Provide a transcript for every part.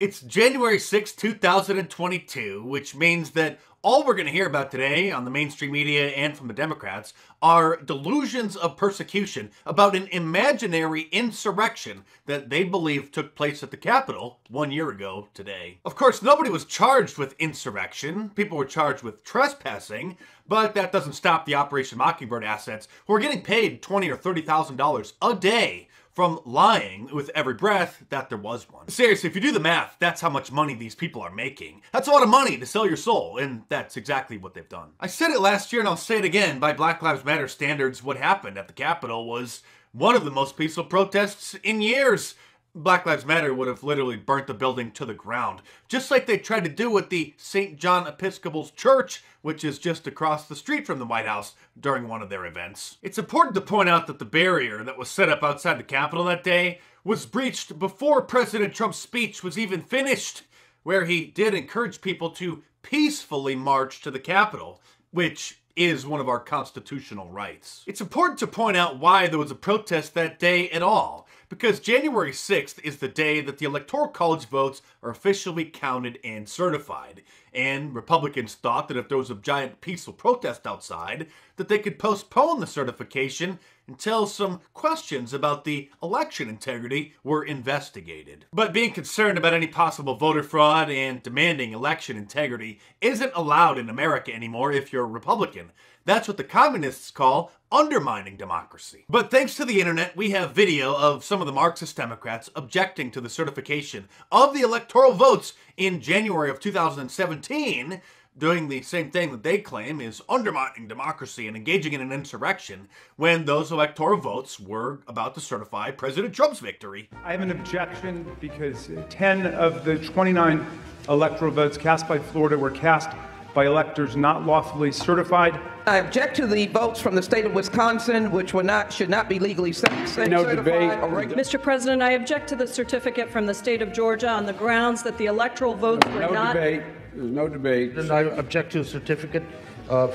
It's January 6, 2022, which means that all we're going to hear about today on the mainstream media and from the Democrats are delusions of persecution about an imaginary insurrection that they believe took place at the Capitol 1 year ago today. Of course, nobody was charged with insurrection. People were charged with trespassing, but that doesn't stop the Operation Mockingbird assets who are getting paid $20,000 or $30,000 a day from lying with every breath that there was one. Seriously, if you do the math, that's how much money these people are making. That's a lot of money to sell your soul, and that's exactly what they've done. I said it last year and I'll say it again. By Black Lives Matter standards, what happened at the Capitol was one of the most peaceful protests in years. Black Lives Matter would have literally burnt the building to the ground, just like they tried to do with the St. John Episcopal Church, which is just across the street from the White House during one of their events. It's important to point out that the barrier that was set up outside the Capitol that day was breached before President Trump's speech was even finished, where he did encourage people to peacefully march to the Capitol, which is one of our constitutional rights. It's important to point out why there was a protest that day at all, because January 6th is the day that the Electoral College votes are officially counted and certified. And Republicans thought that if there was a giant peaceful protest outside, that they could postpone the certification until some questions about the election integrity were investigated. But being concerned about any possible voter fraud and demanding election integrity isn't allowed in America anymore if you're a Republican. That's what the communists call undermining democracy. But thanks to the internet, we have video of some of the Marxist Democrats objecting to the certification of the electoral votes in January of 2017, doing the same thing that they claim is undermining democracy and engaging in an insurrection when those electoral votes were about to certify President Trump's victory. I have an objection because 10 of the 29 electoral votes cast by Florida were cast by electors not lawfully certified. I object to the votes from the state of Wisconsin, which should not be legally certified. No debate. Mr. President, I object to the certificate from the state of Georgia on the grounds that the electoral votes were not... Debate. There's no debate. And I object to the certificate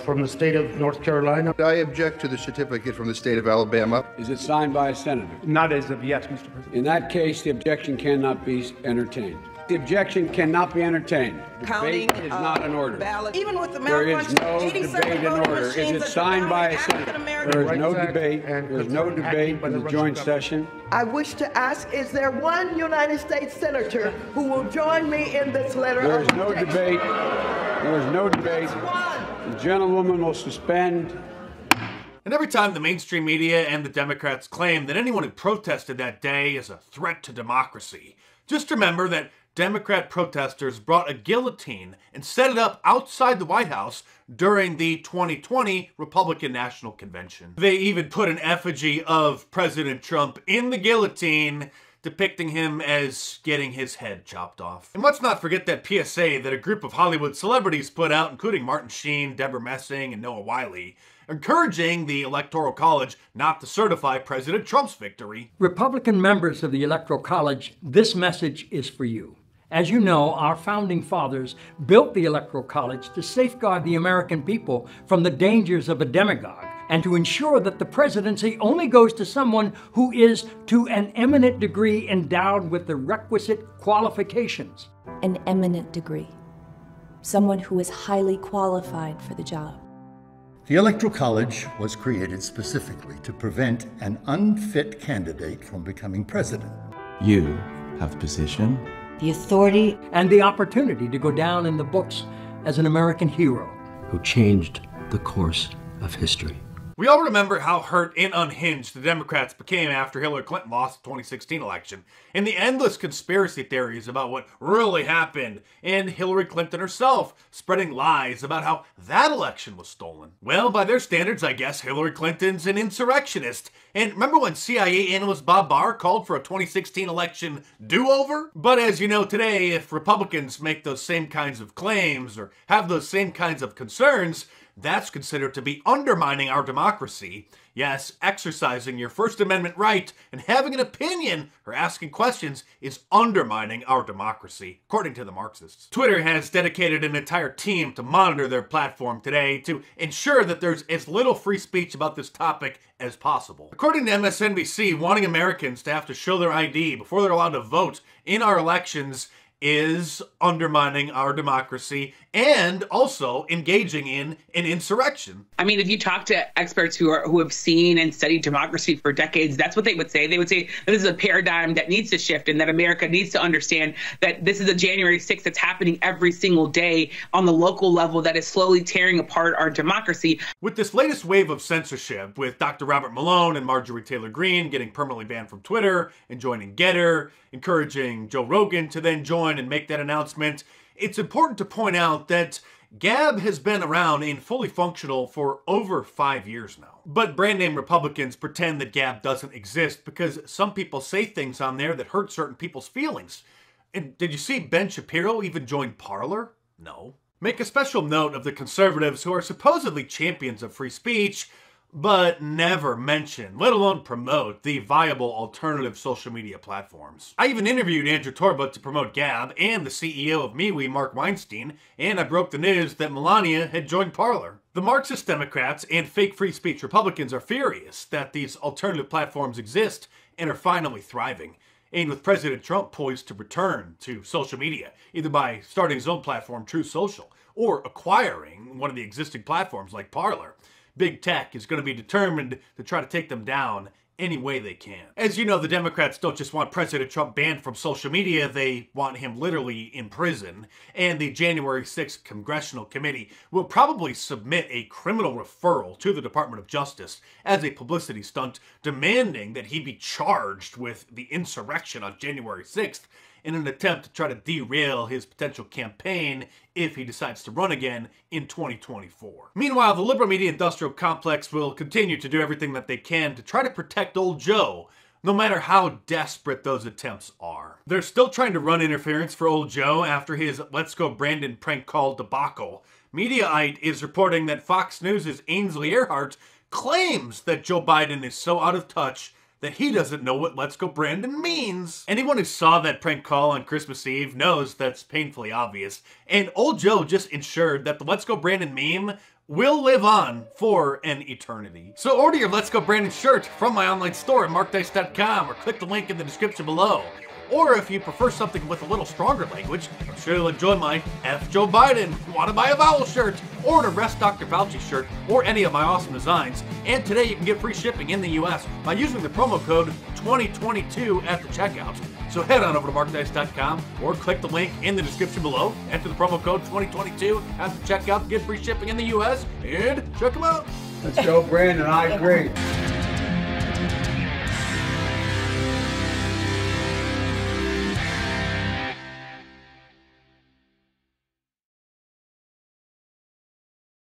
from the state of North Carolina. I object to the certificate from the state of Alabama. Is it signed by a senator? Not as of yet, Mr. President. In that case, the objection cannot be entertained. The objection cannot be entertained. Counting Debate is not in order. Ballot. Even with the There is no debate in order. Is it signed by a senator? There is no debate. There is no debate in the joint session. I wish to ask, is there one United States senator who will join me in this letter There of is no debate. There is no debate. The gentlewoman will suspend. And every time the mainstream media and the Democrats claim that anyone who protested that day is a threat to democracy, just remember that Democrat protesters brought a guillotine and set it up outside the White House during the 2020 Republican National Convention. They even put an effigy of President Trump in the guillotine, depicting him as getting his head chopped off. And let's not forget that PSA that a group of Hollywood celebrities put out, including Martin Sheen, Deborah Messing, and Noah Wiley, encouraging the Electoral College not to certify President Trump's victory. Republican members of the Electoral College, this message is for you. As you know, our founding fathers built the Electoral College to safeguard the American people from the dangers of a demagogue and to ensure that the presidency only goes to someone who is to an eminent degree endowed with the requisite qualifications. An eminent degree. Someone who is highly qualified for the job. The Electoral College was created specifically to prevent an unfit candidate from becoming president. You have the position, the authority, and the opportunity to go down in the books as an American hero who changed the course of history. We all remember how hurt and unhinged the Democrats became after Hillary Clinton lost the 2016 election, and the endless conspiracy theories about what really happened, and Hillary Clinton herself spreading lies about how that election was stolen. Well, by their standards, I guess Hillary Clinton's an insurrectionist. And remember when CIA analyst Bob Barr called for a 2016 election do-over? But as you know today, if Republicans make those same kinds of claims or have those same kinds of concerns, that's considered to be undermining our democracy. Yes, exercising your First Amendment right and having an opinion or asking questions is undermining our democracy, according to the Marxists. Twitter has dedicated an entire team to monitor their platform today to ensure that there's as little free speech about this topic as possible. According to MSNBC, wanting Americans to have to show their ID before they're allowed to vote in our elections is undermining our democracy and also engaging in an insurrection. I mean, if you talk to experts who have seen and studied democracy for decades, that's what they would say. They would say that this is a paradigm that needs to shift and that America needs to understand that this is a January 6th that's happening every single day on the local level that is slowly tearing apart our democracy. With this latest wave of censorship, with Dr. Robert Malone and Marjorie Taylor Greene getting permanently banned from Twitter and joining Getter, encouraging Joe Rogan to then join and make that announcement, it's important to point out that Gab has been around and fully functional for over 5 years now. But brand name Republicans pretend that Gab doesn't exist because some people say things on there that hurt certain people's feelings. And did you see Ben Shapiro even join Parler? No. Make a special note of the conservatives who are supposedly champions of free speech, but never mention, let alone promote, the viable alternative social media platforms. I even interviewed Andrew Torba to promote Gab and the CEO of MeWe, Mark Weinstein, and I broke the news that Melania had joined Parler. The Marxist Democrats and fake free speech Republicans are furious that these alternative platforms exist and are finally thriving. And with President Trump poised to return to social media, either by starting his own platform, True Social, or acquiring one of the existing platforms like Parler, Big Tech is going to be determined to try to take them down any way they can. As you know, the Democrats don't just want President Trump banned from social media, they want him literally in prison. And the January 6th Congressional Committee will probably submit a criminal referral to the Department of Justice as a publicity stunt, demanding that he be charged with the insurrection on January 6th in an attempt to try to derail his potential campaign if he decides to run again in 2024. Meanwhile, the liberal media industrial complex will continue to do everything that they can to try to protect old Joe, no matter how desperate those attempts are. They're still trying to run interference for old Joe after his Let's Go Brandon prank call debacle. Mediaite is reporting that Fox News' Ainsley Earhardt claims that Joe Biden is so out of touch that he doesn't know what Let's Go Brandon means. Anyone who saw that prank call on Christmas Eve knows that's painfully obvious. And old Joe just ensured that the Let's Go Brandon meme will live on for an eternity. So order your Let's Go Brandon shirt from my online store at markdice.com or click the link in the description below. Or if you prefer something with a little stronger language, I'm sure you'll enjoy my F Joe Biden, Wanna Buy a Vowel shirt, or an Arrest Dr. Fauci shirt, or any of my awesome designs. And today you can get free shipping in the US by using the promo code 2022 at the checkout. So head on over to markdice.com or click the link in the description below, enter the promo code 2022 at the checkout to get free shipping in the US, and check them out. Let's go, Brandon. I agree.